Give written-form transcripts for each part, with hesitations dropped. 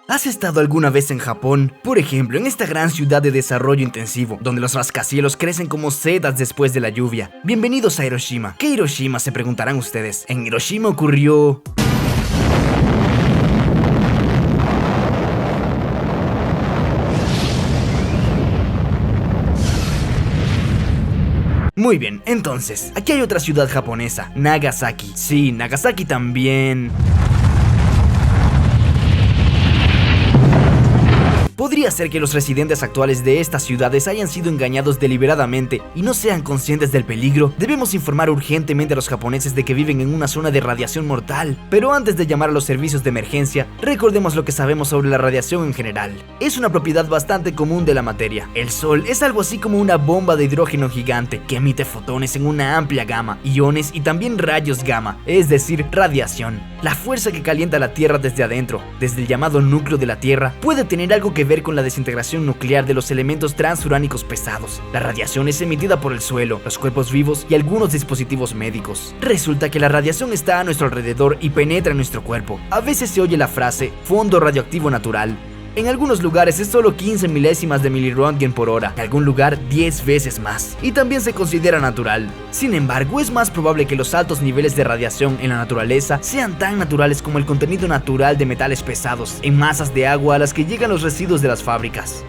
¿Has estado alguna vez en Japón? Por ejemplo, en esta gran ciudad de desarrollo intensivo, donde los rascacielos crecen como setas después de la lluvia. Bienvenidos a Hiroshima. ¿Qué Hiroshima? Se preguntarán ustedes. En Hiroshima ocurrió... Muy bien, entonces, aquí hay otra ciudad japonesa, Nagasaki. Sí, Nagasaki también... Podría ser que los residentes actuales de estas ciudades hayan sido engañados deliberadamente y no sean conscientes del peligro. Debemos informar urgentemente a los japoneses de que viven en una zona de radiación mortal. Pero antes de llamar a los servicios de emergencia, recordemos lo que sabemos sobre la radiación en general. Es una propiedad bastante común de la materia. El Sol es algo así como una bomba de hidrógeno gigante que emite fotones en una amplia gama, iones y también rayos gamma, es decir, radiación. La fuerza que calienta la Tierra desde adentro, desde el llamado núcleo de la Tierra, puede tener algo que ver con la desintegración nuclear de los elementos transuránicos pesados. La radiación es emitida por el suelo, los cuerpos vivos y algunos dispositivos médicos. Resulta que la radiación está a nuestro alrededor y penetra en nuestro cuerpo. A veces se oye la frase fondo radioactivo natural. En algunos lugares es solo 15 milésimas de miliröntgen por hora, en algún lugar 10 veces más, y también se considera natural. Sin embargo, es más probable que los altos niveles de radiación en la naturaleza sean tan naturales como el contenido natural de metales pesados en masas de agua a las que llegan los residuos de las fábricas.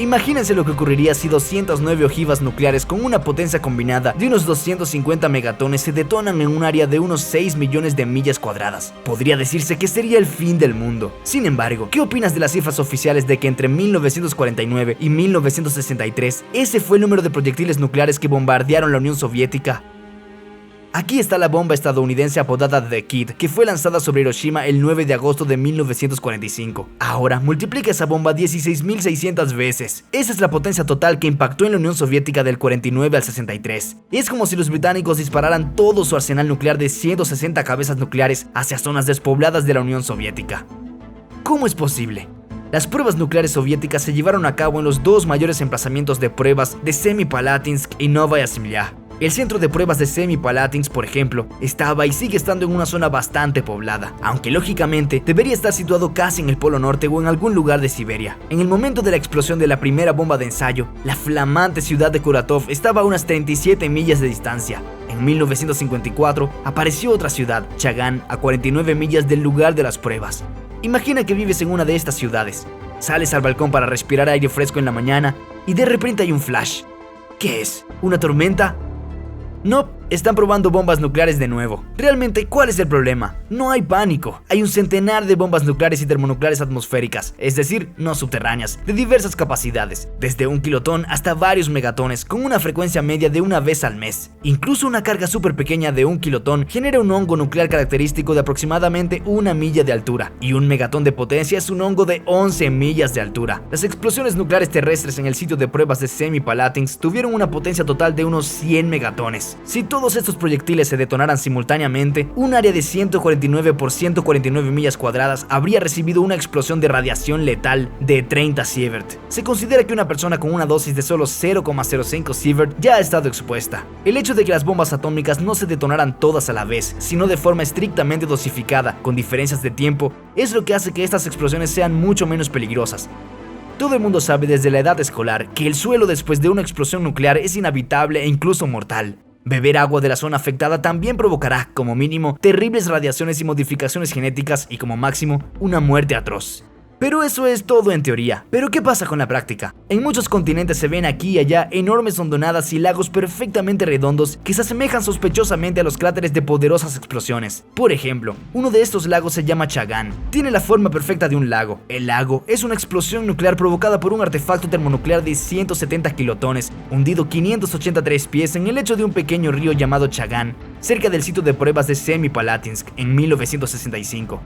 Imagínense lo que ocurriría si 209 ojivas nucleares con una potencia combinada de unos 250 megatones se detonan en un área de unos 6 millones de millas cuadradas. Podría decirse que sería el fin del mundo. Sin embargo, ¿qué opinas de las cifras oficiales de que entre 1949 y 1963 ese fue el número de proyectiles nucleares que bombardearon la Unión Soviética? Aquí está la bomba estadounidense apodada The Kid, que fue lanzada sobre Hiroshima el 9 de agosto de 1945. Ahora, multiplica esa bomba 16.600 veces. Esa es la potencia total que impactó en la Unión Soviética del 49 al 63. Es como si los británicos dispararan todo su arsenal nuclear de 160 cabezas nucleares hacia zonas despobladas de la Unión Soviética. ¿Cómo es posible? Las pruebas nucleares soviéticas se llevaron a cabo en los dos mayores emplazamientos de pruebas de Semipalatinsk y Novaya Zemlya. El centro de pruebas de Semipalatinsk, por ejemplo, estaba y sigue estando en una zona bastante poblada, aunque lógicamente debería estar situado casi en el Polo Norte o en algún lugar de Siberia. En el momento de la explosión de la primera bomba de ensayo, la flamante ciudad de Kuratov estaba a unas 37 millas de distancia. En 1954 apareció otra ciudad, Chagán, a 49 millas del lugar de las pruebas. Imagina que vives en una de estas ciudades. Sales al balcón para respirar aire fresco en la mañana y de repente hay un flash. ¿Qué es? ¿Una tormenta? No, están probando bombas nucleares de nuevo. Realmente, ¿cuál es el problema? No hay pánico. Hay un centenar de bombas nucleares y termonucleares atmosféricas, es decir, no subterráneas, de diversas capacidades, desde 1 kilotón hasta varios megatones, con una frecuencia media de una vez al mes. Incluso una carga súper pequeña de 1 kilotón genera un hongo nuclear característico de aproximadamente 1 milla de altura, y un megatón de potencia es un hongo de 11 millas de altura. Las explosiones nucleares terrestres en el sitio de pruebas de Semipalatinsk tuvieron una potencia total de unos 100 megatones. Si todos estos proyectiles se detonaran simultáneamente, un área de 149 por 149 millas cuadradas habría recibido una explosión de radiación letal de 30 sievert. Se considera que una persona con una dosis de solo 0,05 sievert ya ha estado expuesta. El hecho de que las bombas atómicas no se detonaran todas a la vez, sino de forma estrictamente dosificada, con diferencias de tiempo, es lo que hace que estas explosiones sean mucho menos peligrosas. Todo el mundo sabe desde la edad escolar que el suelo después de una explosión nuclear es inhabitable e incluso mortal. Beber agua de la zona afectada también provocará, como mínimo, terribles radiaciones y modificaciones genéticas y como máximo, una muerte atroz. Pero eso es todo en teoría. ¿Pero qué pasa con la práctica? En muchos continentes se ven aquí y allá enormes hondonadas y lagos perfectamente redondos que se asemejan sospechosamente a los cráteres de poderosas explosiones. Por ejemplo, uno de estos lagos se llama Chagán. Tiene la forma perfecta de un lago. El lago es una explosión nuclear provocada por un artefacto termonuclear de 170 kilotones, hundido 583 pies en el lecho de un pequeño río llamado Chagán, cerca del sitio de pruebas de Semipalatinsk en 1965.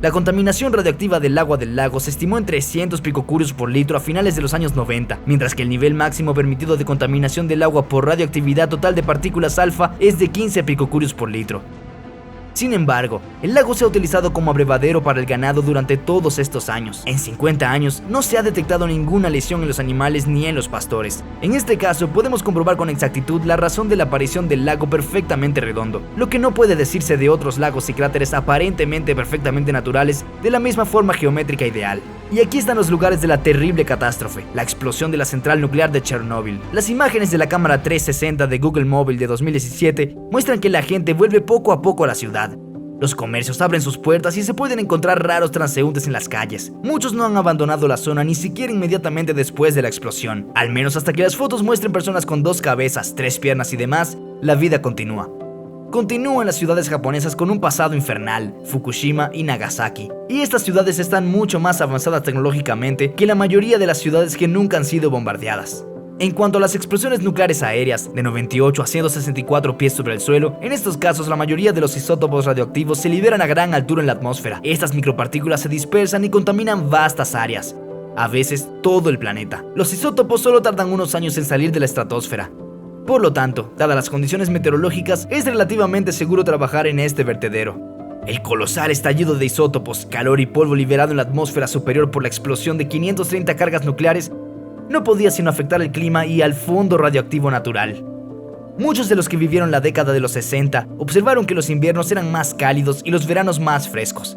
La contaminación radioactiva del agua del lago se estimó en 300 picocurios por litro a finales de los años 90, mientras que el nivel máximo permitido de contaminación del agua por radioactividad total de partículas alfa es de 15 picocurios por litro. Sin embargo, el lago se ha utilizado como abrevadero para el ganado durante todos estos años. En 50 años no se ha detectado ninguna lesión en los animales ni en los pastores. En este caso podemos comprobar con exactitud la razón de la aparición del lago perfectamente redondo, lo que no puede decirse de otros lagos y cráteres aparentemente perfectamente naturales de la misma forma geométrica ideal. Y aquí están los lugares de la terrible catástrofe, la explosión de la central nuclear de Chernóbil. Las imágenes de la cámara 360 de Google Mobile de 2017 muestran que la gente vuelve poco a poco a la ciudad. Los comercios abren sus puertas y se pueden encontrar raros transeúntes en las calles. Muchos no han abandonado la zona ni siquiera inmediatamente después de la explosión. Al menos hasta que las fotos muestren personas con 2 cabezas, 3 piernas y demás, la vida continúa. Continúan las ciudades japonesas con un pasado infernal, Fukushima y Nagasaki. Y estas ciudades están mucho más avanzadas tecnológicamente que la mayoría de las ciudades que nunca han sido bombardeadas. En cuanto a las explosiones nucleares aéreas, de 98 a 164 pies sobre el suelo, en estos casos la mayoría de los isótopos radioactivos se liberan a gran altura en la atmósfera. Estas micropartículas se dispersan y contaminan vastas áreas, a veces todo el planeta. Los isótopos solo tardan unos años en salir de la estratosfera. Por lo tanto, dadas las condiciones meteorológicas, es relativamente seguro trabajar en este vertedero. El colosal estallido de isótopos, calor y polvo liberado en la atmósfera superior por la explosión de 530 cargas nucleares no podía sino afectar el clima y al fondo radioactivo natural. Muchos de los que vivieron la década de los 60 observaron que los inviernos eran más cálidos y los veranos más frescos.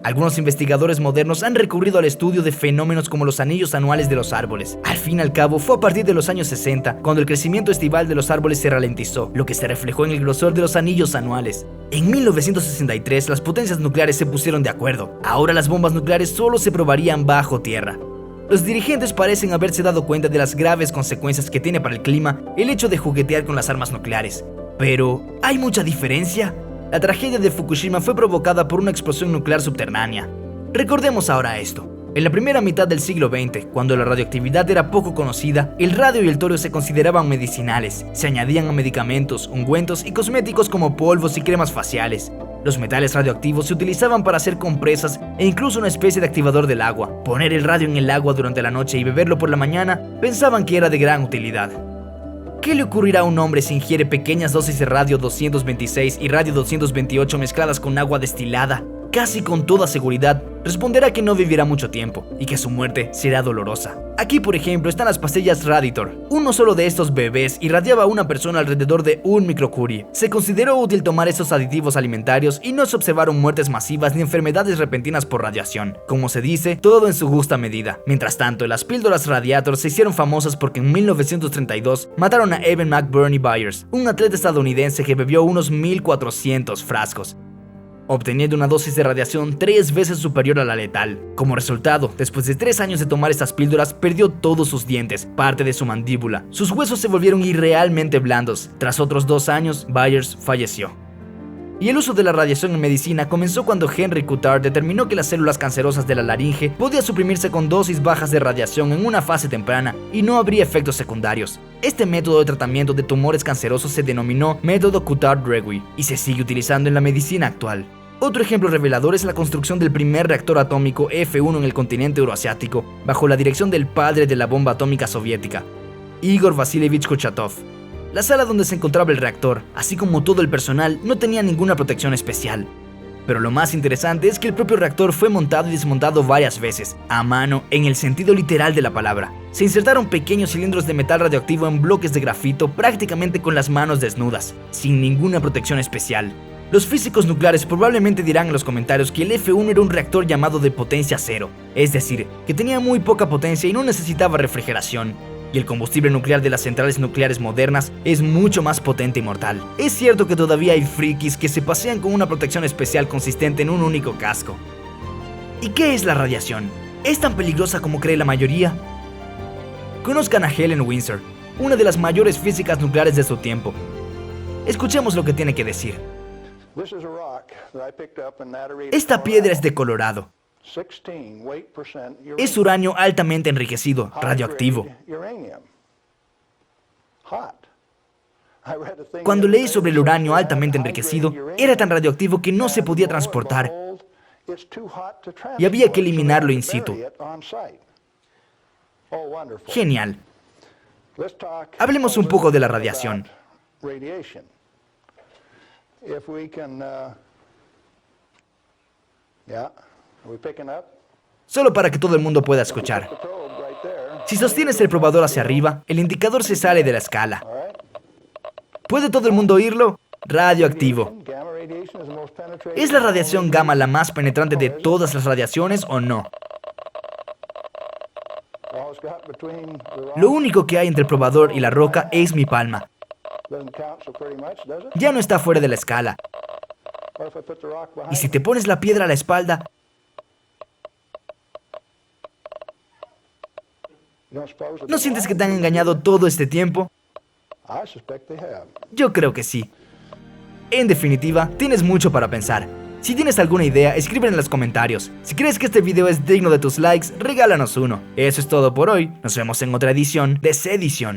Algunos investigadores modernos han recurrido al estudio de fenómenos como los anillos anuales de los árboles. Al fin y al cabo, fue a partir de los años 60 cuando el crecimiento estival de los árboles se ralentizó, lo que se reflejó en el grosor de los anillos anuales. En 1963, las potencias nucleares se pusieron de acuerdo. Ahora las bombas nucleares solo se probarían bajo tierra. Los dirigentes parecen haberse dado cuenta de las graves consecuencias que tiene para el clima el hecho de juguetear con las armas nucleares. Pero, ¿hay mucha diferencia? La tragedia de Fukushima fue provocada por una explosión nuclear subterránea. Recordemos ahora esto. En la primera mitad del siglo XX, cuando la radioactividad era poco conocida, el radio y el torio se consideraban medicinales. Se añadían a medicamentos, ungüentos y cosméticos como polvos y cremas faciales. Los metales radioactivos se utilizaban para hacer compresas e incluso una especie de activador del agua. Poner el radio en el agua durante la noche y beberlo por la mañana pensaban que era de gran utilidad. ¿Qué le ocurrirá a un hombre si ingiere pequeñas dosis de radio 226 y radio 228 mezcladas con agua destilada? Casi con toda seguridad, responderá que no vivirá mucho tiempo y que su muerte será dolorosa. Aquí, por ejemplo, están las pastillas Raditor. Uno solo de estos bebés irradiaba a una persona alrededor de 1 microcurie. Se consideró útil tomar estos aditivos alimentarios y no se observaron muertes masivas ni enfermedades repentinas por radiación. Como se dice, todo en su justa medida. Mientras tanto, las píldoras Radiator se hicieron famosas porque en 1932 mataron a Evan McBurney Byers, un atleta estadounidense que bebió unos 1400 frascos, obteniendo una dosis de radiación 3 veces superior a la letal. Como resultado, después de 3 años de tomar estas píldoras, perdió todos sus dientes, parte de su mandíbula. Sus huesos se volvieron irrealmente blandos. Tras otros 2 años, Byers falleció. Y el uso de la radiación en medicina comenzó cuando Henry Coulthard determinó que las células cancerosas de la laringe podían suprimirse con dosis bajas de radiación en una fase temprana y no habría efectos secundarios. Este método de tratamiento de tumores cancerosos se denominó método Coulthard-Rewey y se sigue utilizando en la medicina actual. Otro ejemplo revelador es la construcción del primer reactor atómico F1 en el continente euroasiático, bajo la dirección del padre de la bomba atómica soviética, Igor Vasilievich Kurchatov. La sala donde se encontraba el reactor, así como todo el personal, no tenía ninguna protección especial. Pero lo más interesante es que el propio reactor fue montado y desmontado varias veces, a mano en el sentido literal de la palabra. Se insertaron pequeños cilindros de metal radioactivo en bloques de grafito prácticamente con las manos desnudas, sin ninguna protección especial. Los físicos nucleares probablemente dirán en los comentarios que el F1 era un reactor llamado de potencia cero, es decir, que tenía muy poca potencia y no necesitaba refrigeración. Y el combustible nuclear de las centrales nucleares modernas es mucho más potente y mortal. Es cierto que todavía hay frikis que se pasean con una protección especial consistente en un único casco. ¿Y qué es la radiación? ¿Es tan peligrosa como cree la mayoría? Conozcan a Helen Windsor, una de las mayores físicas nucleares de su tiempo. Escuchemos lo que tiene que decir. Esta piedra es de Colorado. Es uranio altamente enriquecido, radioactivo. Cuando leí sobre el uranio altamente enriquecido, era tan radioactivo que no se podía transportar y había que eliminarlo in situ. Genial. Hablemos un poco de la radiación. Solo para que todo el mundo pueda escuchar. Si sostienes el probador hacia arriba, el indicador se sale de la escala. ¿Puede todo el mundo oírlo? Radioactivo. ¿Es la radiación gamma la más penetrante de todas las radiaciones o no? Lo único que hay entre el probador y la roca es mi palma. Ya no está fuera de la escala. Y si te pones la piedra a la espalda, ¿no sientes que te han engañado todo este tiempo? Yo creo que sí. En definitiva, tienes mucho para pensar. Si tienes alguna idea, escríbela en los comentarios. Si crees que este video es digno de tus likes, regálanos uno. Eso es todo por hoy. Nos vemos en otra edición de Sedición.